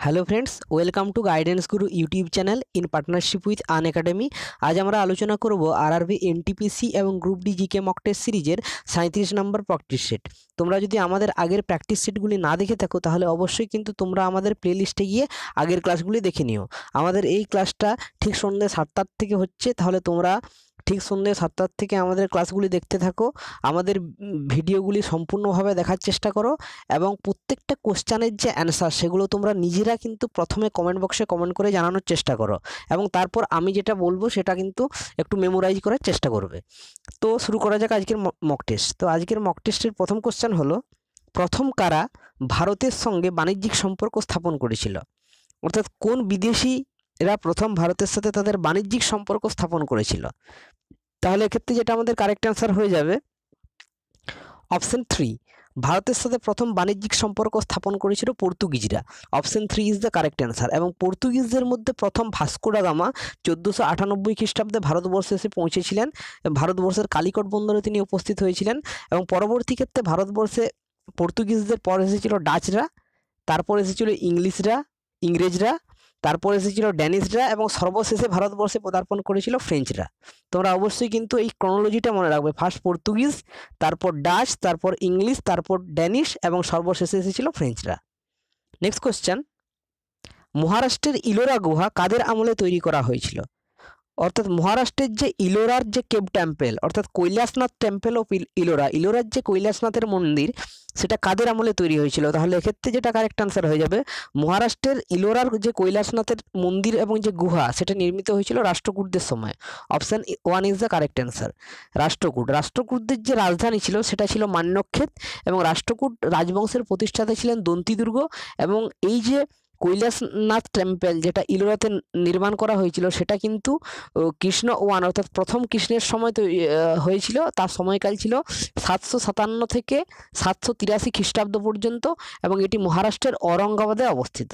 Hello friends, welcome to guidance Guru YouTube channel in partnership with Unacademy. আজ আমরা আলোচনা করব আরআরবি এনটিপিসি এবং group D GK mock test সিরিজের 37 নম্বর practice set. তোমরা যদি আমাদের আগের প্র্যাকটিস সেটগুলি না দেখে থাকো তাহলে অবশ্যই কিন্তু তোমরা আমাদের প্লেলিস্টে গিয়ে আগের ক্লাসগুলি দেখে নিও। আমাদের এই ক্লাসটা ঠিক সন্ধ্যে 7টার থেকে হচ্ছে, তাহলে তোমরা ঠিক সন্ধ্যে 7টার থেকে আমাদের ক্লাসগুলি দেখতে থাকো। আমাদের ভিডিওগুলি সম্পূর্ণভাবে দেখার চেষ্টা করো এবং প্রত্যেকটা কোশ্চেনের যে অ্যান্সার সেগুলো তোমরা নিজেরা কিন্তু প্রথমে কমেন্ট বক্সে কমেন্ট করে জানানোর চেষ্টা করো এবং তারপর আমি যেটা বলবো সেটা কিন্তু একটু মেমোরাইজ করার চেষ্টা করবে। তো শুরু করা যাক আজকের মক টেস্ট। তো আজকের মক টেস্টের প্রথম কোশ্চেন হলো, প্রথম কারা ভারতের সঙ্গে বাণিজ্যিক সম্পর্ক স্থাপন করেছিল? অর্থাৎ কোন বিদেশিরা প্রথম ভারতের সাথে তাদের বাণিজ্যিক সম্পর্ক স্থাপন করেছিল? তাহলে এক্ষেত্রে যেটা আমাদের কারেক্ট অ্যান্সার হয়ে যাবে অপশন 3। ভারতের সাথে প্রথম বাণিজ্যিক সম্পর্ক স্থাপন করেছিল পর্তুগিজরা। Option 3 is the correct answer. এবং পর্তুগিজদের মধ্যে প্রথম ভাস্কো ডা গামা 1498 খ্রিস্টাব্দে ভারতবর্ষে এসে পৌঁছেছিলেন। ভারতবর্ষের কালিকট বন্দরে তিনি উপস্থিত হয়েছিলেন এবং পরবর্তী ক্ষেত্রে ভারতবর্ষে পর্তুগিজদের পর এসেছিল ডাচরা, তারপর এসেছিল ইংরেজরা, তারপর এসেছিল ড্যানিশরা এবং সর্বশেষে ভারতবর্ষে পদার্পণ করেছিল ফ্রেঞ্চরা। তোমরা অবশ্যই কিন্তু এই ক্রনোলজিটা মনে রাখবে। ফার্স্ট পর্তুগিজ, তারপর ডাচ, তারপর ইংলিশ, তারপর ড্যানিশ এবং সর্বশেষে এসেছিল ফ্রেঞ্চরা। নেক্সট কোশ্চেন, মহারাষ্ট্রের ইলোরা গুহা কাদের আমলে তৈরি করা হয়েছিল? অর্থাৎ মহারাষ্ট্রের যে ইলোরার যে কেভ টেম্পেল, অর্থাৎ কৈলাসনাথ টেম্পেল অফ ইলোরার যে কৈলাসনাথের মন্দির, সেটা কাদের আমলে তৈরি হয়েছিল? তাহলে এক্ষেত্রে যেটা কারেক্ট আনসার হয়ে যাবে, মহারাষ্ট্রের ইলোরার যে কৈলাসনাথের মন্দির এবং যে গুহা সেটা নির্মিত হয়েছিল রাষ্ট্রকূটদের সময়। Option 1 is the correct answer. রাষ্ট্রকূটদের যে রাজধানী ছিল সেটা ছিল মান্যক্ষেত এবং রাষ্ট্রকূট রাজবংশের প্রতিষ্ঠাতা ছিলেন দন্তিদুর্গ। এবং এই যে কৈলাসনাথ টেম্পেল যেটা ইলোরাতে নির্মাণ করা হয়েছিল সেটা কিন্তু কৃষ্ণ অর্থাৎ প্রথম কৃষ্ণের সময় হয়েছিল। তার সময়কাল ছিল 757 থেকে 783 খ্রিস্টাব্দ পর্যন্ত এবং এটি মহারাষ্ট্রের ঔরঙ্গাবাদে অবস্থিত।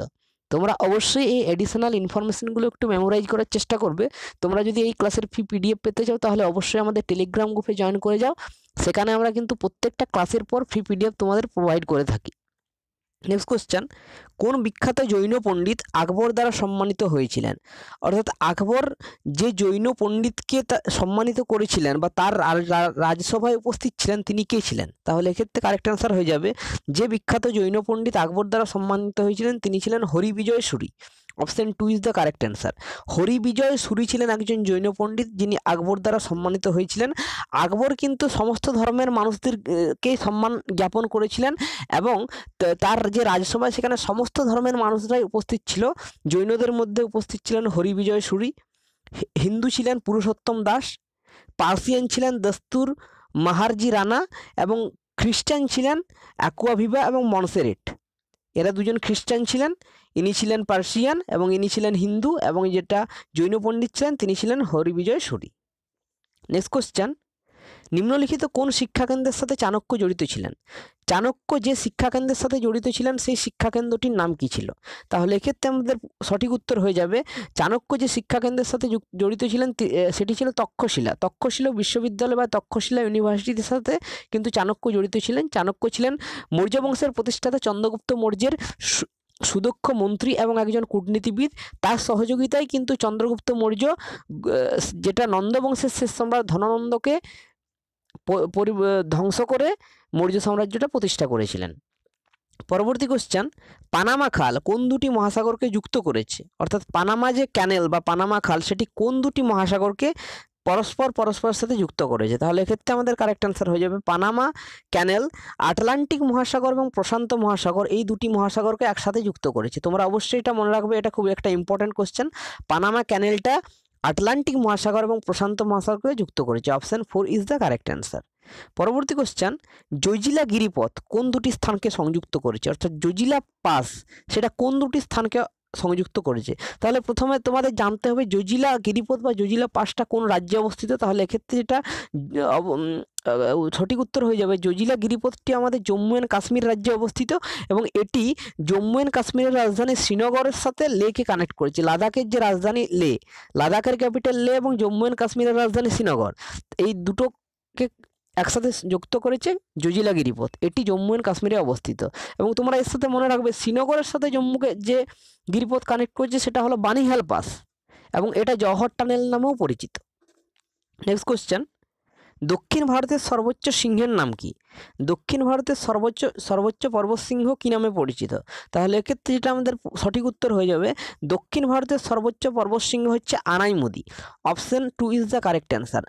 তোমরা অবশ্যই এই এডিশনাল ইনফরমেশনগুলো একটু মেমোরাইজ করার চেষ্টা করবে। তোমরা যদি এই ক্লাসের ফ্রি পিডিএফ পেতে চাও তাহলে অবশ্যই আমাদের টেলিগ্রাম গ্রুপে জয়েন করে যাও। সেখানে আমরা কিন্তু প্রত্যেকটা ক্লাসের পর ফ্রি পিডিএফ তোমাদের প্রোভাইড করে থাকি। নেক্সট কোশ্চেন, কোন বিখ্যাত জৈন পণ্ডিত আকবর দ্বারা সম্মানিত হয়েছিলেন? অর্থাৎ আকবর যে জৈন পণ্ডিতকে সম্মানিত করেছিলেন বা তার রাজসভায় উপস্থিত ছিলেন তিনি কে ছিলেন? তাহলে এক্ষেত্রে কারেক্ট অ্যান্সার হয়ে যাবে, যে বিখ্যাত জৈন পণ্ডিত আকবর দ্বারা সম্মানিত হয়েছিলেন তিনি ছিলেন Harivijay Suri. Option 2 is the correct answer. Harivijay Suri ছিলেন একজন জৈন পণ্ডিত যিনি আকবর দ্বারা সম্মানিত হয়েছিলেন। আকবর কিন্তু সমস্ত ধর্মের মানুষদেরকে সম্মান জ্ঞাপন করেছিলেন এবং তার যে রাজসভায় সেখানে সমস্ত ধর্মের মানুষরাই উপস্থিত ছিল। জৈনদের মধ্যে উপস্থিত ছিলেন হরিবিজয় সুরি, হিন্দু ছিলেন পুরুষোত্তম দাস, পার্সিয়ান ছিলেন দস্তুর মাহারজি রানা এবং খ্রিস্টান ছিলেন অ্যাকুয়াভিভা এবং মনসেরেট। এরা দুজন খ্রিস্টান ছিলেন, ইনি ছিলেন পার্সিয়ান এবং ইনি ছিলেন হিন্দু এবং যেটা জৈন পণ্ডিত ছিলেন তিনি ছিলেন হরিবিজয় সুরি। নেক্সট কোশ্চেন, নিম্নলিখিত কোন শিক্ষাকেন্দ্রের সাথে চাণক্য জড়িত ছিলেন? চাণক্য যে শিক্ষাকেন্দ্রের সাথে জড়িত ছিলেন সেই শিক্ষাকেন্দ্রটির নাম কি ছিল? তাহলে এক্ষেত্রে আমাদের সঠিক উত্তর হয়ে যাবে, চাণক্য যে শিক্ষাকেন্দ্রের সাথে জড়িত ছিলেন সেটি ছিল তক্ষশিলা বিশ্ববিদ্যালয় বা তক্ষশিলা ইউনিভার্সিটির সাথে কিন্তু চাণক্য জড়িত ছিলেন। চাণক্য ছিলেন মৌর্য বংশের প্রতিষ্ঠাতা চন্দ্রগুপ্ত মৌর্যের সুদক্ষ মন্ত্রী এবং একজন কূটনীতিবিদ। তার সহযোগিতায় কিন্তু চন্দ্রগুপ্ত মৌর্য যেটা নন্দবংশের শেষ সম্রাট ধনানন্দকে ধ্বংস করে মৌর্য সাম্রাজ্যটা প্রতিষ্ঠা করেছিলেন। পরবর্তী কোশ্চেন, পানামা খাল কোন দুটি মহাসাগরকে যুক্ত করেছে? অর্থাৎ পানামা যে ক্যানেল বা পানামা খাল সেটি কোন দুটি মহাসাগরকে পরস্পরের সাথে যুক্ত করেছে? তাহলে এক্ষেত্রে আমাদের কারেক্ট অ্যান্সার হয়ে যাবে, পানামা ক্যানেল আটলান্টিক মহাসাগর এবং প্রশান্ত মহাসাগর এই দুটি মহাসাগরকে একসাথে যুক্ত করেছে। তোমরা অবশ্যই এটা মনে রাখবে, এটা খুব একটা ইম্পর্টেন্ট কোশ্চেন। পানামা ক্যানেলটা আটলান্টিক মহাসাগর এবং প্রশান্ত মহাসাগরকে যুক্ত করেছে। Option 4 is the correct answer. পরবর্তী কোশ্চেন, জজিলা গিরিপথ কোন দুটি স্থানকে সংযুক্ত করেছে? অর্থাৎ জজিলা পাস সেটা কোন দুটি স্থানকে সংযুক্ত করেছে? তাহলে প্রথমে তোমাদের জানতে হবে জজিলা গিরিপথ বা জজিলা পাসটা কোন রাজ্যে অবস্থিত। তাহলে এক্ষেত্রে যেটা সঠিক উত্তর হয়ে যাবে, জজিলা গিরিপথটি আমাদের জম্মু অ্যান্ড কাশ্মীর রাজ্যে অবস্থিত এবং এটি জম্মু অ্যান্ড কাশ্মীরের রাজধানী শ্রীনগরের সাথে লেকে কানেক্ট করেছে। লাদাখের যে রাজধানী লাদাখের ক্যাপিটাল লে এবং জম্মু অ্যান্ড কাশ্মীরের রাজধানী শ্রীনগর, এই দুটোকে একসাথে যুক্ত করেছে জজিলা গিরিপথ। এটি জম্মু অ্যান্ড কাশ্মীরে অবস্থিত। এবং তোমরা এর সাথে মনে রাখবে শ্রীনগরের সাথে জম্মুকে যে গিরিপথ কানেক্ট করছে সেটা হলো বানিহাল পাস, এবং এটা জওহর টানেল নামেও পরিচিত। নেক্সট কোশ্চেন, দক্ষিণ ভারতের সর্বোচ্চ সিংহের নাম কি? দক্ষিণ ভারতের সর্বোচ্চ পর্বতশৃঙ্গ কি নামে পরিচিত? তাহলে এক্ষেত্রে যেটা আমাদের সঠিক উত্তর হয়ে যাবে, দক্ষিণ ভারতের সর্বোচ্চ পর্বতশৃঙ্গ হচ্ছে Anamudi. Option 2 is the correct answer.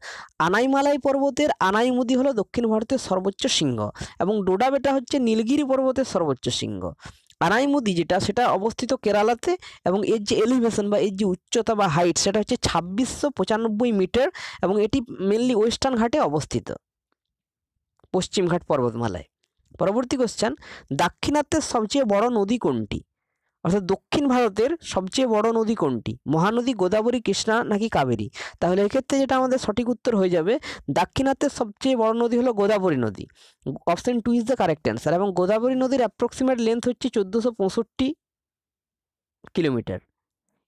Anaimalai পর্বতের আনাইমুদি হলো দক্ষিণ ভারতের সর্বোচ্চ শৃঙ্গ, এবং ডোডাবেটা হচ্ছে নীলগিরি পর্বতের সর্বোচ্চ শৃঙ্গ। আনাইমুদি যেটা সেটা অবস্থিত কেরালাতে, এবং এর যে এলিভেশন বা এর যে উচ্চতা বা হাইট সেটা হচ্ছে 2695 মিটার, এবং এটি মেনলি ওয়েস্টার্ন ঘাটে অবস্থিত, পশ্চিম ঘাট পর্বতমালায়। পরবর্তী কোশ্চেন, দাক্ষিণাত্যের সবচেয়ে বড় নদী কোনটি? অর্থাৎ দক্ষিণ ভারতের সবচেয়ে বড় নদী কোনটি? মহানদী, গোদাবরী, কৃষ্ণা নাকি কাবেরী? তাহলে এক্ষেত্রে যেটা আমাদের সঠিক উত্তর হয়ে যাবে, দাক্ষিণাত্যের সবচেয়ে বড় নদী হলো গোদাবরী নদী। Option 2 is the correct answer. এবং গোদাবরী নদীর অ্যাপ্রক্সিমেট লেন্থ হচ্ছে 1465 কিলোমিটার।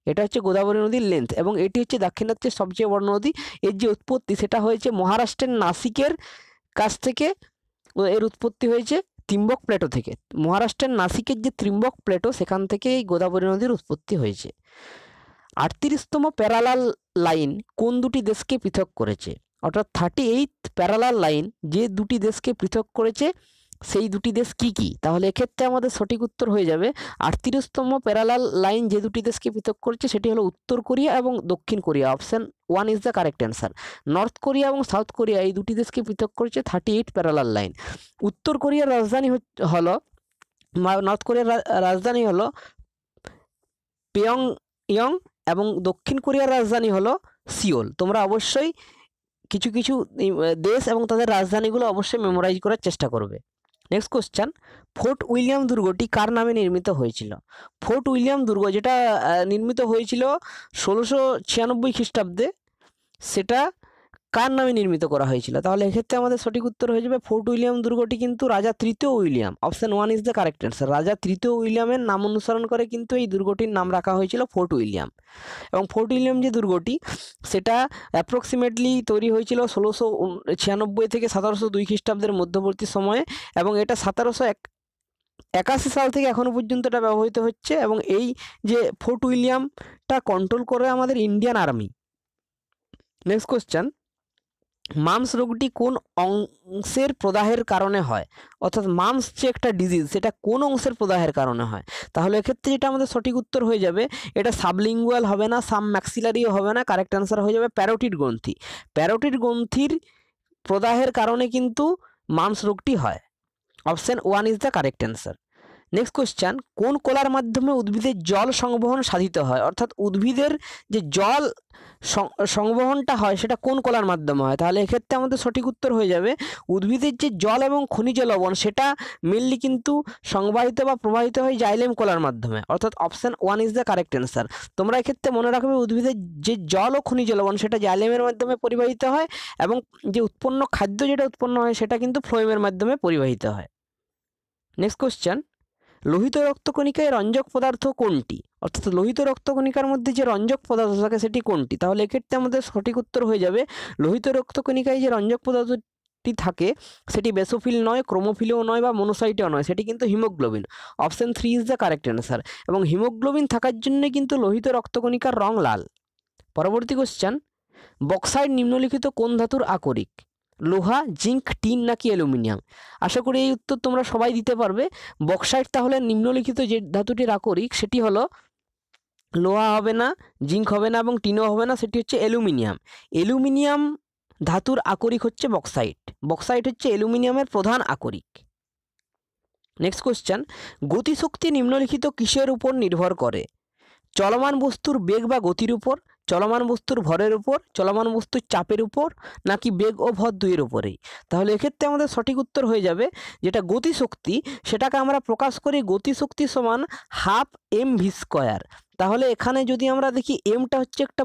এটা হচ্ছে গোদাবরী নদীর লেন্থ, এবং এটি হচ্ছে দাক্ষিণাত্যের সবচেয়ে বড় নদী। এর যে উৎপত্তি সেটা হয়েছে মহারাষ্ট্রের নাসিকের কাছ থেকে, এর উৎপত্তি হয়েছে ত্রিম্বক প্লেটো থেকে। মহারাষ্ট্রের নাসিকের যে ত্রিম্বক প্লেটো সেখান থেকে এই গোদাবরী নদীর উৎপত্তি হয়েছে। 38তম প্যারালাল লাইন কোন দুটি দেশকে পৃথক করেছে? অর্থাৎ 38th প্যারালাল লাইন যে দুটি দেশকে পৃথক করেছে সেই দুটি দেশ কি কি? তাহলে এক্ষেত্রে আমাদের সঠিক উত্তর হয়ে যাবে, 38তম প্যারালাল লাইন যে দুটি দেশকে পৃথক করেছে সেটি হলো উত্তর কোরিয়া এবং দক্ষিণ Korea. Option 1 is the correct answer. North Korea এবং সাউথ কোরিয়া এই দুটি দেশকে পৃথক করেছে 38 প্যারালাল লাইন। উত্তর কোরিয়ার রাজধানী হলো, নর্থ কোরিয়ার রাজধানী হলো পিয়ংইয়ং, এবং দক্ষিণ কোরিয়ার রাজধানী হলো সিওল। তোমরা অবশ্যই কিছু কিছু দেশ এবং তাদের রাজধানীগুলো অবশ্যই মেমোরাইজ করার চেষ্টা করবে। নেক্সট কোশ্চেন, ফোর্ট উইলিয়াম দুর্গটি কার নামে নির্মিত হয়েছিল? ফোর্ট উইলিয়াম দুর্গ যেটা নির্মিত হয়েছিল 1696 খ্রিস্টাব্দে, সেটা কার নামে নির্মিত করা হয়েছিল? তাহলে এক্ষেত্রে আমাদের সঠিক উত্তর হয়ে যাবে, ফোর্ট উইলিয়াম দুর্গটি কিন্তু রাজা তৃতীয় William. Option 1 is the correct answer. রাজা তৃতীয় উইলিয়ামের নাম অনুসরণ করে কিন্তু এই দুর্গটির নাম রাখা হয়েছিল ফোর্ট উইলিয়াম। এবং ফোর্ট উইলিয়াম যে দুর্গটি সেটা অ্যাপ্রক্সিমেটলি তৈরি হয়েছিল 1696 থেকে 1702 খ্রিস্টাব্দের মধ্যবর্তী সময়ে, এবং এটা 1781 সাল থেকে এখনও পর্যন্ত এটা ব্যবহৃত হচ্ছে। এবং এই যে ফোর্ট উইলিয়ামটা কন্ট্রোল করে আমাদের Indian army. Next question, mum's রোগটি কোন অংশের প্রদাহের কারণে হয়? অর্থাৎ মামস যে একটা ডিজিজ সেটা কোন অংশের প্রদাহের কারণে হয়? তাহলে এক্ষেত্রে যেটা আমাদের সঠিক উত্তর হয়ে যাবে, এটা সাবলিঙ্গুয়াল হবে না, সাব ম্যাক্সিলারিও হবে না, কারেক্ট অ্যান্সার হয়ে যাবে প্যারোটিড গ্রন্থি। প্যারোটিড গ্রন্থির প্রদাহের কারণে কিন্তু মামস রোগটি হয়। Option 1 is the correct answer. Next question, কোন কলার মাধ্যমে উদ্ভিদের জল সংবহন সাধিত হয়? অর্থাৎ উদ্ভিদের যে জল সংবহনটা হয় সেটা কোন কলার মাধ্যমে হয়? তাহলে এক্ষেত্রে আমাদের সঠিক উত্তর হয়ে যাবে, উদ্ভিদের যে জল এবং খনিজ লবণ সেটা মেনলি কিন্তু সংবাহিত বা প্রবাহিত হয় জাইলেম কলার মাধ্যমে। অর্থাৎ option 1 is the correct answer. তোমরা এক্ষেত্রে মনে রাখবে, উদ্ভিদের যে জল ও খনিজ লবণ সেটা জাইলেমের মাধ্যমে পরিবাহিত হয়, এবং যে উৎপন্ন খাদ্য যেটা উৎপন্ন হয় সেটা কিন্তু ফ্লোয়েমের মাধ্যমে পরিবাহিত হয়। নেক্সট কোশ্চেন, লোহিত রক্তকণিকায় রঞ্জক পদার্থ কোনটি? অর্থাৎ লোহিত রক্তকণিকার মধ্যে যে রঞ্জক পদার্থ থাকে সেটি কোনটি? তাহলে এক্ষেত্রে আমাদের সঠিক উত্তর হয়ে যাবে, লোহিত রক্তকণিকায় যে রঞ্জক পদার্থটি থাকে সেটি বেসোফিল নয়, ক্রোমোফিলও নয়, বা মনোসাইটও নয়, সেটি কিন্তু haemoglobin. Option 3 is the correct answer. এবং হিমোগ্লোবিন থাকার জন্য কিন্তু লোহিত রক্তকণিকার রং লাল। পরবর্তী কোশ্চেন, বক্সাইট নিম্নলিখিত কোন ধাতুর আকরিক? লোহা, জিঙ্ক, টিন নাকি অ্যালুমিনিয়াম? আশা করি এই উত্তর তোমরা সবাই দিতে পারবে। বক্সাইট তাহলে নিম্নলিখিত যে ধাতুটির আকরিক সেটি হলো লোহা হবে না, জিঙ্ক হবে না, এবং টিনও হবে না, সেটি হচ্ছে অ্যালুমিনিয়াম। অ্যালুমিনিয়াম ধাতুর আকরিক হচ্ছে বক্সাইট। বক্সাইট হচ্ছে অ্যালুমিনিয়ামের প্রধান আকরিক। নেক্সট কোশ্চেন, গতিশক্তি নিম্নলিখিত কিসের উপর নির্ভর করে? চলমান বস্তুর বেগ বা গতির উপর, চলমান বস্তুর ভরের উপর, চলমান বস্তুর চাপের উপর, নাকি বেগ ও ভর দুইয়ের উপরেই? তাহলে এক্ষেত্রে আমাদের সঠিক উত্তর হয়ে যাবে, যেটা গতিশক্তি সেটাকে আমরা প্রকাশ করি গতিশক্তি সমান হাফ mv স্কোয়ার। তাহলে এখানে যদি আমরা দেখি, এমটা হচ্ছে একটা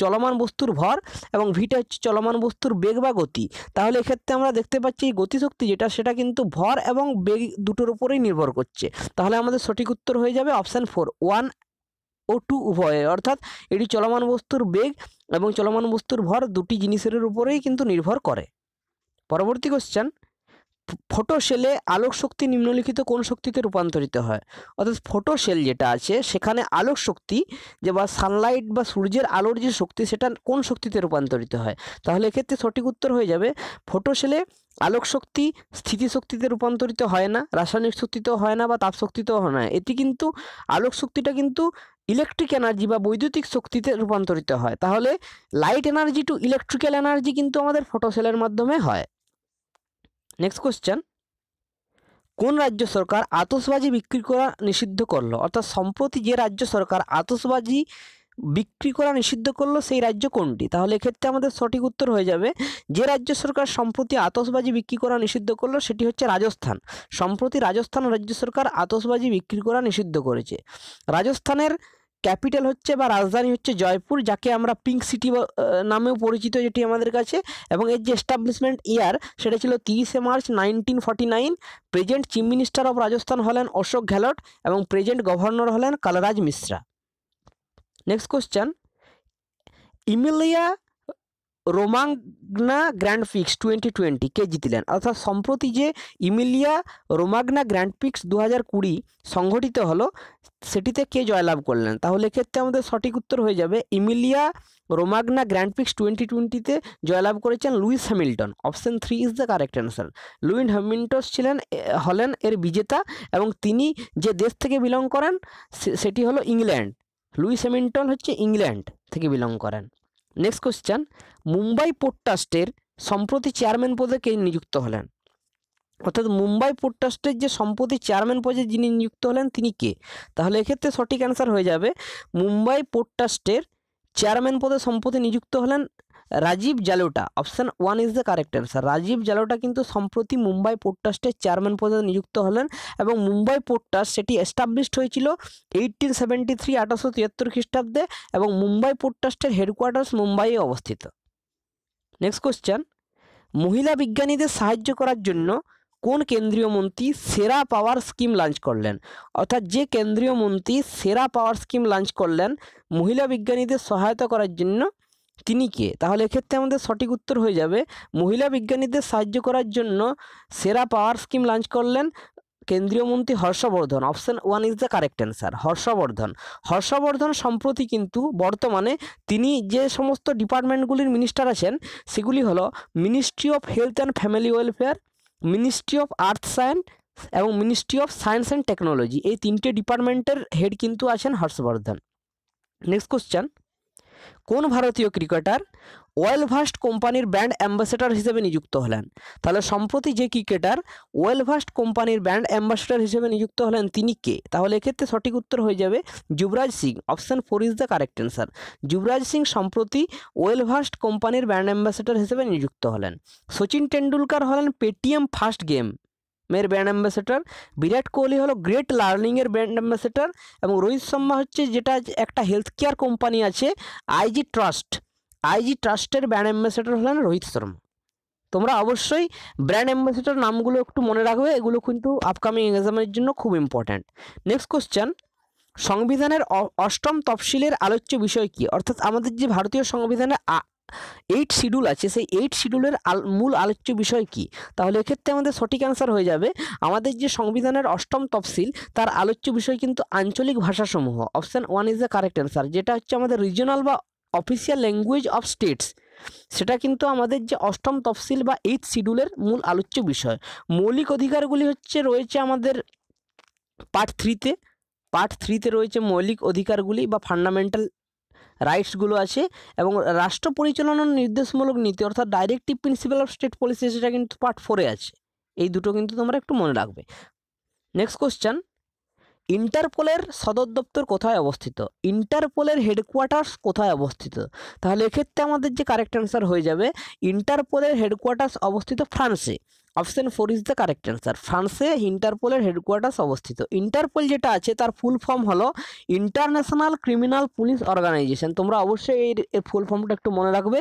চলমান বস্তুর ভর এবং ভিটা হচ্ছে চলমান বস্তুর বেগ বা গতি। তাহলে এক্ষেত্রে আমরা দেখতে পাচ্ছি গতিশক্তি যেটা সেটা কিন্তু ভর এবং বেগ দুটোর উপরেই নির্ভর করছে। তাহলে আমাদের সঠিক উত্তর হয়ে যাবে অপশান 4, 1 ও 2 উভয়ে। অর্থাৎ এটি চলমান বস্তুর বেগ এবং চলমান বস্তুর ভর দুটি জিনিসের উপরেই কিন্তু নির্ভর করে। পরবর্তী কোশ্চেন, ফটো সেলে আলোক শক্তি নিম্নলিখিত কোন শক্তিতে রূপান্তরিত হয়? অর্থাৎ ফটো সেল যেটা আছে সেখানে আলোক শক্তি যে বা সানলাইট বা সূর্যের আলোর যে শক্তি সেটা কোন শক্তিতে রূপান্তরিত হয়? তাহলে এক্ষেত্রে সঠিক উত্তর হয়ে যাবে ফটো সেলে আলোক শক্তি স্থিতিশক্তিতে রূপান্তরিত হয় না, রাসায়নিক শক্তিতেও হয় না বা তাপ শক্তিতেও হয় না। এটি কিন্তু আলোক শক্তিটা কিন্তু ইলেকট্রিক এনার্জি বা বৈদ্যুতিক শক্তিতে রূপান্তরিত হয়। তাহলে light energy to electrical energy কিন্তু আমাদের ফটো সেলের মাধ্যমে হয়। নেক্সট কোশ্চেন, কোন রাজ্য সরকার আতশবাজি বিক্রি করা নিষিদ্ধ করলো? অর্থাৎ সম্প্রতি যে রাজ্য সরকার আতশবাজি বিক্রি করা নিষিদ্ধ করলো সেই রাজ্য কোনটি? তাহলে এক্ষেত্রে আমাদের সঠিক উত্তর হয়ে যাবে যে রাজ্য সরকার সম্প্রতি আতশবাজি বিক্রি করা নিষিদ্ধ করলো সেটি হচ্ছে রাজস্থান। সম্প্রতি রাজস্থান রাজ্য সরকার আতশবাজি বিক্রি করা নিষিদ্ধ করেছে। রাজস্থানের ক্যাপিটাল হচ্ছে বা রাজধানী হচ্ছে জয়পুর, যাকে আমরা পিঙ্ক সিটি নামেও পরিচিত, যেটি আমাদের কাছে। এবং এর যে এস্টাবলিশমেন্ট ইয়ার সেটা ছিল 30শে March 1949। Present chief minister of Rajasthan হলেন অশোক গেহলট এবং প্রেজেন্ট গভর্নর হলেন Kalraj Mishra. Next question, Emilia Romagna grand prix 2020 কে জিতলেন? অর্থাৎ সম্প্রতি যে ইমিলিয়া রোমাগনা গ্র্যান্ড পিক্স 2020 সংঘটিত হলো সেটিতে কে জয়লাভ করলেন? তাহলে এক্ষেত্রে আমাদের সঠিক উত্তর হয়ে যাবে ইমিলিয়া রোমাগনা গ্র্যান্ড পিক্স 2020-তে জয়লাভ করেছেন Lewis Hamilton. Option 3 is the correct answer. Lewis Hamilton হলেন এর বিজেতা এবং তিনি যে দেশ থেকে বিলং করেন সেটি হলো ইংল্যান্ড। লুইস হ্যামিল্টন হচ্ছে ইংল্যান্ড থেকে বিলং করেন। নেক্সট কোশ্চেন, মুম্বাই পোর্ট ট্রাস্টের সম্প্রতি চেয়ারম্যান পদে কে নিযুক্ত হলেন? অর্থাৎ মুম্বাই পোর্ট ট্রাস্টের যে সম্প্রতি চেয়ারম্যান পদে যিনি নিযুক্ত হলেন তিনি কে? তাহলে এক্ষেত্রে সঠিক অ্যান্সার হয়ে যাবে মুম্বাই পোর্ট ট্রাস্টের চেয়ারম্যান পদে সম্প্রতি নিযুক্ত হলেন Rajiv Jalota. Option 1 is the correct answer. Rajiv Jalota কিন্তু সম্প্রতি মুম্বাই পোর্ট ট্রাস্টের চেয়ারম্যান পদে নিযুক্ত হলেন এবং মুম্বাই পোর্ট ট্রাস্ট সেটি এস্টাবলিশড হয়েছিল 1873 1873 খ্রিস্টাব্দে এবং মুম্বাই পোর্ট ট্রাস্টের হেডকোয়ার্টার্স মুম্বাইয়ে অবস্থিত। নেক্সট কোশ্চেন, মহিলা বিজ্ঞানীদের সাহায্য করার জন্য কোন কেন্দ্রীয় মন্ত্রী সেরা পাওয়ার স্কিম লঞ্চ করলেন? অর্থাৎ যে কেন্দ্রীয় মন্ত্রী সেরা পাওয়ার স্কিম লঞ্চ করলেন মহিলা বিজ্ঞানীদের সহায়তা করার জন্য তিনি কে? তাহলে এক্ষেত্রে আমাদের সঠিক উত্তর হয়ে যাবে মহিলা বিজ্ঞানীদের সাহায্য করার জন্য সেরা পাওয়ার স্কিম লঞ্চ করলেন কেন্দ্রীয় মন্ত্রী Harshvardhan. Option 1 is the correct answer. Harshvardhan সম্প্রতি কিন্তু বর্তমানে তিনি যে সমস্ত ডিপার্টমেন্টগুলির মিনিস্টার আছেন সেগুলি হলো ministry of health and family welfare, ministry of earth science এবং ministry of science and technology. এই তিনটে ডিপার্টমেন্টের হেড কিন্তু আছেন হর্ষবর্ধন। নেক্সট কোশ্চেন, কোন ভারতীয় ক্রিকেটার ওয়েলভাস্ট কোম্পানির ব্র্যান্ড অ্যাম্বাসেডর হিসেবে নিযুক্ত হলেন? তাহলে সম্প্রতি যে ক্রিকেটার ওয়েলভাস্ট কোম্পানির ব্র্যান্ড অ্যাম্বাসেডর হিসেবে নিযুক্ত হলেন তিনি কে? তাহলে এক্ষেত্রে সঠিক উত্তর হয়ে যাবে Yuvraj Singh. Option 4 is the correct answer. Yuvraj Singh সম্প্রতি ওয়েলভাস্ট কোম্পানির ব্র্যান্ড অ্যাম্বাসেডর হিসেবে নিযুক্ত হলেন। সচিন টেন্ডুলকার হলেন পেটিএম ফার্স্ট গেম এর ব্র্যান্ড অ্যাম্বাসেডর। বিরাট কোহলি হলো গ্রেট লার্নিংয়ের ব্র্যান্ড অ্যাম্বাসেডর এবং রোহিত শর্মা হচ্ছে যেটা একটা হেলথ কেয়ার কোম্পানি আছে আইজি ট্রাস্টের ব্র্যান্ড অ্যাম্বাসেডর হলেন রোহিত শর্মা। তোমরা অবশ্যই ব্র্যান্ড অ্যাম্বাসেডর নামগুলো একটু মনে রাখবে, এগুলো কিন্তু আপকামিং এক্সামের জন্য খুব ইম্পর্ট্যান্ট। নেক্সট কোশ্চেন, সংবিধানের অষ্টম তফসিলের আলোচ্য বিষয় কি? অর্থাৎ আমাদের যে ভারতীয় সংবিধানের 8 শিডিউল আছে সেই 8 শিডিউলের মূল আলোচ্য বিষয় কি? তাহলে এক্ষেত্রে আমাদের সঠিক অ্যান্সার হয়ে যাবে আমাদের যে সংবিধানের অষ্টম তফসিল তার আলোচ্য বিষয় কিন্তু আঞ্চলিক ভাষাসমূহ। Option 1 is the correct answer. যেটা হচ্ছে আমাদের রিজিওনাল বা অফিসিয়াল ল্যাঙ্গুয়েজ অফ স্টেটস, সেটা কিন্তু আমাদের যে অষ্টম তফসিল বা 8 শিডিউলের মূল আলোচ্য বিষয়। মৌলিক অধিকারগুলি রয়েছে আমাদের পার্ট 3তে রয়েছে মৌলিক অধিকারগুলি বা ফান্ডামেন্টাল রাইটসগুলো আছে এবং রাষ্ট্র পরিচালনার নির্দেশমূলক নীতি অর্থাৎ directive principle of state policy সেটা কিন্তু পার্ট 4-এ আছে। এই দুটো কিন্তু তোমরা একটু মনে রাখবে। নেক্সট কোশ্চেন, ইন্টারপোলের সদর দপ্তর কোথায় অবস্থিত? ইন্টারপোলের হেডকোয়ার্টার্স কোথায় অবস্থিত? তাহলে এক্ষেত্রে আমাদের যে কারেক্ট অ্যান্সার হয়ে যাবে ইন্টারপোলের হেডকোয়ার্টার্স অবস্থিত ফ্রান্সে। Option 4 is the correct answer. ফ্রান্সে ইন্টারপোলের হেডকোয়ার্টার্স অবস্থিত। ইন্টারপোল যেটা আছে তার ফুল ফর্ম হলো ইন্টারন্যাশনাল ক্রিমিনাল পুলিশ অর্গানাইজেশন। তোমরা অবশ্যই এর ফুল ফর্মটা একটু মনে রাখবে।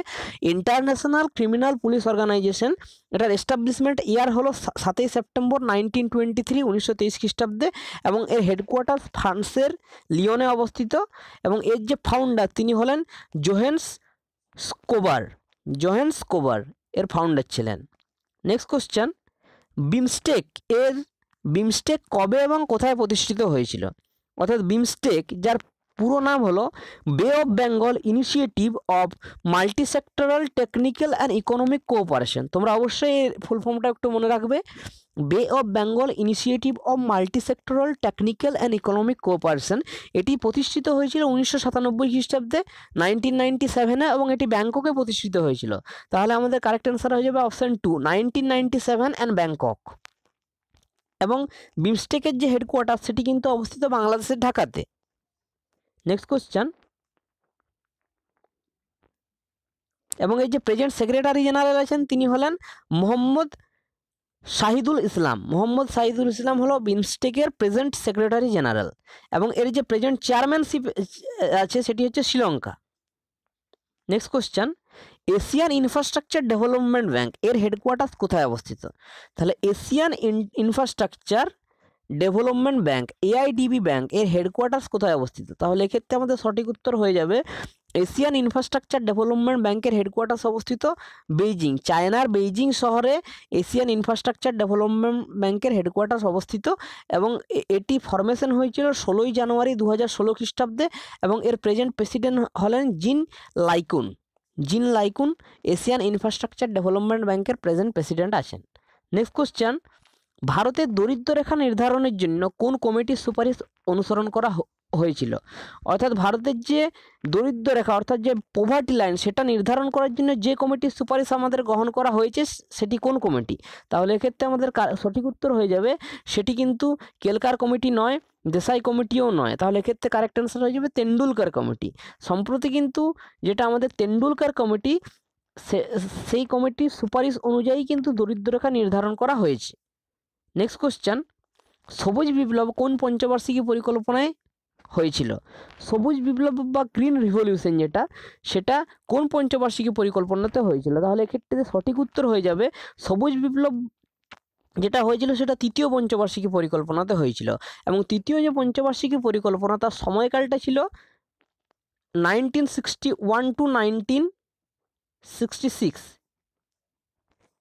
ইন্টারন্যাশনাল ক্রিমিনাল পুলিশ অর্গানাইজেশন, এটার এস্টাবলিশমেন্ট ইয়ার হলো 7ই সেপ্টেম্বর 1923 1923 খ্রিস্টাব্দে এবং এর হেডকোয়ার্টার ফ্রান্সের লিওনে অবস্থিত এবং এর যে ফাউন্ডার তিনি হলেন জোহেন্স স্কোবার এর ফাউন্ডার ছিলেন। নেক্সট কোশ্চেন, বিমস্টেক কবে এবং কোথায় প্রতিষ্ঠিত হয়েছিল? অর্থাৎ বিমস্টেক, যার পুরো নাম হলো বে of Bengal initiative of multi sectoral technical and economic cooperation. তোমরা অবশ্যই এর ফুল ফর্মটা একটু মনে রাখবে। বে of Bengal initiative of multi sectoral technical and economic cooperation, এটি প্রতিষ্ঠিত হয়েছিল 1997 খ্রিস্টাব্দে 1997 এবং এটি ব্যাংককে প্রতিষ্ঠিত হয়েছিল। তাহলে আমাদের কারেক্ট অ্যান্সার হয়ে যাবে অপশান 2, 1997 অ্যান্ড ব্যাংকক। এবং বিমস্টেকের যে হেডকোয়ার্টার সেটি কিন্তু অবস্থিত বাংলাদেশের ঢাকাতে। নেক্সট কোশ্চেন, এবং এই যে প্রেজেন্ট সেক্রেটারি জেনারেল আছেন তিনি হলেন মোহাম্মদ শাহিদুল ইসলাম হলো বিমস্টেকের প্রেজেন্ট সেক্রেটারি জেনারেল, এবং এর যে প্রেজেন্ট চেয়ারম্যানশিপ আছে সেটি হচ্ছে Sri Lanka. Next question, Asian infrastructure development bank এর হেডকোয়ার্টার কোথায় অবস্থিত? তাহলে Asian infrastructure development bank AIDB bank এর হেডকোয়ার্টার কোথায় অবস্থিত? তাহলে এক্ষেত্রে আমাদের সঠিক উত্তর হয়ে যাবে এশিয়ান ইনফ্রাস্ট্রাকচার ডেভেলপমেন্ট ব্যাংকের হেডকোয়ার্টার অবস্থিত বেইজিং, চায়নার বেইজিং শহরে এশিয়ান ইনফ্রাস্ট্রাকচার ডেভেলপমেন্ট ব্যাংকের হেডকোয়ার্টার অবস্থিত, এবং এটি ফরমেশন হয়েছিল 16ই জানুয়ারি 2016 খ্রিস্টাব্দে, এবং এর প্রেজেন্ট প্রেসিডেন্ট হলেন জিন লাইকুন এশিয়ান ইনফ্রাস্ট্রাকচার ডেভেলপমেন্ট ব্যাংকের প্রেজেন্ট প্রেসিডেন্ট আছেন। নেক্সট কোশ্চেন, ভারতের দরিদ্র রেখা নির্ধারণের জন্য কোন কমিটির সুপারিশ অনুসরণ করা হয়েছিল? অর্থাৎ ভারতের যে দরিদ্র রেখা অর্থাৎ যে পভার্টি লাইন সেটা নির্ধারণ করার জন্য যে কমিটির সুপারিশ আমাদের গ্রহণ করা হয়েছে সেটি কোন কমিটি? তাহলে এক্ষেত্রে আমাদের সঠিক উত্তর হয়ে যাবে সেটি কিন্তু কেলকার কমিটি নয়, দেশাই কমিটিও নয়। তাহলে এক্ষেত্রে কারেক্ট অ্যান্সার হয়ে যাবে তেন্ডুলকর কমিটি। সম্প্রতি কিন্তু যেটা আমাদের তেন্ডুলকর কমিটি, সেই কমিটির সুপারিশ অনুযায়ী কিন্তু দরিদ্র রেখা নির্ধারণ করা হয়েছে। নেক্সট কোশ্চেন, সবুজ বিপ্লব কোন পঞ্চবার্ষিকী পরিকল্পনায় হয়েছিল? সবুজ বিপ্লব বা গ্রিন রিভলিউশন সেটা কোন পঞ্চবার্ষিকী পরিকল্পনাতে হয়েছিল? তাহলে এক্ষেত্রে সঠিক উত্তর হয়ে যাবে সবুজ বিপ্লব যেটা হয়েছিল সেটা তৃতীয় পঞ্চবার্ষিকী পরিকল্পনাতে হয়েছিল, এবং তৃতীয় যে পঞ্চবার্ষিকী পরিকল্পনা তার সময়কালটা ছিল 1961 to 1966।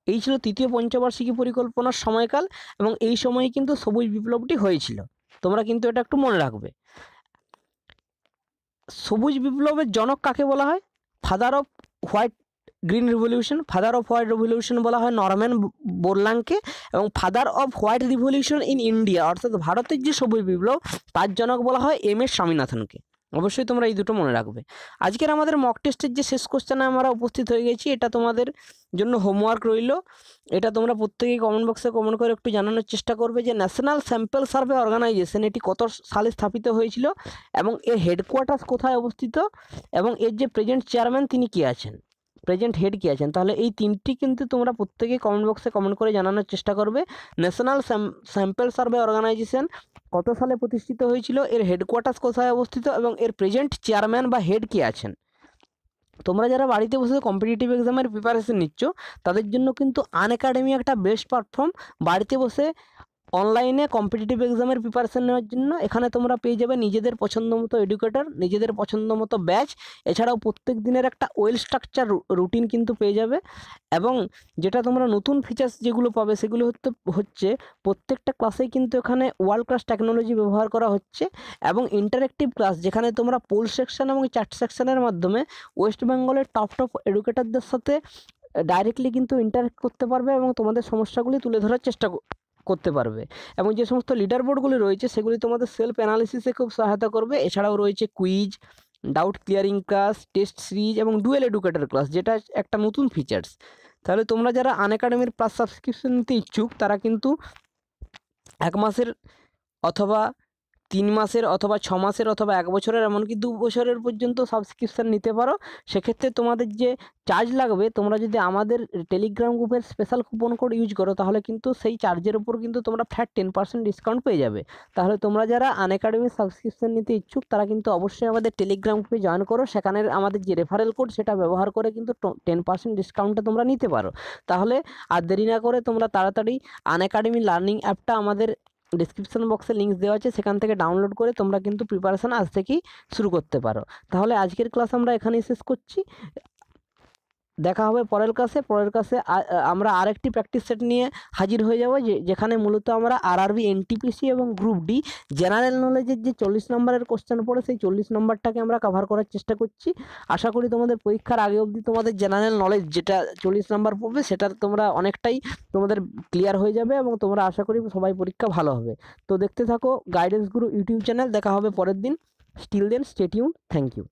এই ছিল তৃতীয় পঞ্চবার্ষিকী পরিকল্পনার সময়কাল, এবং এই সময়ে কিন্তু সবুজ বিপ্লবটি হয়েছিল। তোমরা কিন্তু এটা একটু মনে রাখবে। সবুজ বিপ্লবের জনক কাকে বলা হয়? ফাদার অফ হোয়াইট রিভলিউশন বলা হয় নরম্যান বোরলাংকে, এবং father off white revolution in India অর্থাৎ ভারতের যে সবুজ বিপ্লব তার জনক বলা হয় এম.এস. স্বামীনাথনকে। অবশ্যই তোমরা এই দুটো মনে রাখবে। আজকের আমাদের মক টেস্টের যে শেষ কোশ্চেনে আমরা উপস্থিত হয়ে গেছি, এটা তোমাদের জন্য হোমওয়ার্ক রইল। এটা তোমরা প্রত্যেকেই কমেন্ট বক্সে কমেন্ট করে একটু জানানোর চেষ্টা করবে যে ন্যাশনাল স্যাম্পল সার্ভে অর্গানাইজেশন এটি কত সালে স্থাপিত হয়েছিল, এবং এর হেডকোয়ার্টার কোথায় অবস্থিত, এবং এর যে প্রেজেন্ট চেয়ারম্যান তিনি কে আছেন, প্রেজেন্ট হেড কে আছেন। তাহলে এই তিনটি কিন্তু তোমরা প্রত্যেকেই কমেন্ট বক্সে কমেন্ট করে জানানোর চেষ্টা করবে। ন্যাশনাল স্যাম্পল সার্ভে অর্গানাইজেশন কত সালে প্রতিষ্ঠিত হয়েছিল, এর হেডকোয়ার্টার কোথায় অবস্থিত, এবং এর প্রেজেন্ট চেয়ারম্যান বা হেড কে আছেন। তোমরা যারা বাড়িতে বসে কম্পিটিটিভ এক্সামের প্রিপারেশন নিচ্ছ তাদের জন্য কিন্তু আনএকাডেমি একটা বেস্ট প্ল্যাটফর্ম। বাড়িতে বসে অনলাইনে কম্পিটিটিভ এক্সামের প্রিপারেশন নেওয়ার জন্য এখানে তোমরা পেয়ে যাবে নিজেদের পছন্দ মতো এডুকেটর, নিজেদের পছন্দ মতো ব্যাচ, এছাড়াও প্রত্যেক দিনের একটা ওয়েল স্ট্রাকচার রুটিন কিন্তু পেয়ে যাবে। এবং যেটা তোমরা নতুন ফিচার্স যেগুলো পাবে সেগুলো হচ্ছে প্রত্যেকটা ক্লাসেই কিন্তু এখানে ওয়ার্ল্ড ক্লাস টেকনোলজি ব্যবহার করা হচ্ছে, এবং ইন্টারেক্টিভ ক্লাস যেখানে তোমরা পোল সেকশন এবং চ্যাট সেকশনের মাধ্যমে ওয়েস্ট বেঙ্গলের টপ এডুকেটরদের সাথে ডাইরেক্টলি কিন্তু ইন্টারেক্ট করতে পারবে এবং তোমাদের সমস্যাগুলি তুলে ধরার চেষ্টা করতে পারবে। এবং যে সমস্ত লিডার বোর্ডগুলি রয়েছে সেগুলি তোমাদের সেলফ অ্যানালিসিসে খুব সহায়তা করবে। এছাড়াও রয়েছে quiz, doubt clearing class, test series এবং ডুয়েল এডুকেটর ক্লাস, যেটা একটা নতুন ফিচার্স। তাহলে তোমরা যারা আনএকাডেমির প্লাস সাবস্ক্রিপশন নিতে ইচ্ছুক তারা কিন্তু 1 মাসের অথবা 3 মাসের অথবা 6 মাসের অথবা 1 বছরের এমনকি 2 বছরের পর্যন্ত সাবস্ক্রিপশান নিতে পারো। সেক্ষেত্রে তোমাদের যে চার্জ লাগবে, তোমরা যদি আমাদের টেলিগ্রাম গ্রুপের স্পেশাল কুপন কোড ইউজ করো তাহলে কিন্তু সেই চার্জের উপর কিন্তু তোমরা ফ্ল্যাট 10% ডিসকাউন্ট পেয়ে যাবে। তাহলে তোমরা যারা আনএকাডেমির সাবস্ক্রিপশান নিতে ইচ্ছুক তারা কিন্তু অবশ্যই আমাদের টেলিগ্রাম গ্রুপে জয়েন করো। সেখানে আমাদের যে রেফারেল কোড সেটা ব্যবহার করে কিন্তু 10% ডিসকাউন্টে তোমরা নিতে পারো। তাহলে আর দেরি না করে তোমরা তাড়াতাড়ি আনএকাডেমি লার্নিং অ্যাপটা আমাদের ডিসক্রিপশন বক্সে লিঙ্ক দেওয়া আছে, সেখান থেকে ডাউনলোড করে তোমরা কিন্তু প্রিপারেশান আজ থেকেই শুরু করতে পারো। তাহলে আজকের ক্লাস আমরা এখানেই শেষ করছি। দেখা হবে পরের ক্লাসে আমরা আরেকটি প্র্যাকটিস সেট নিয়ে হাজির হয়ে যাব, যেখানে মূলত আমরা আরআরবি এনটিপিসি এবং গ্রুপ ডি জেনারেল নলেজের যে 40 নম্বরের কোশ্চেন পড়ে সেই 40 নম্বরটাকে আমরা কভার করার চেষ্টা করছি। আশা করি তোমাদের পরীক্ষার আগে অবধি তোমাদের জেনারেল নলেজ যেটা 40 নম্বর পড়বে সেটা তোমরা অনেকটাই তোমাদের ক্লিয়ার হয়ে যাবে এবং তোমরা আশা করি সবাই পরীক্ষা ভালো হবে। তো দেখতে থাকো গাইডেন্স গুরু ইউটিউব চ্যানেল। দেখা হবে পরের দিন। Still then stay tuned. Thank you.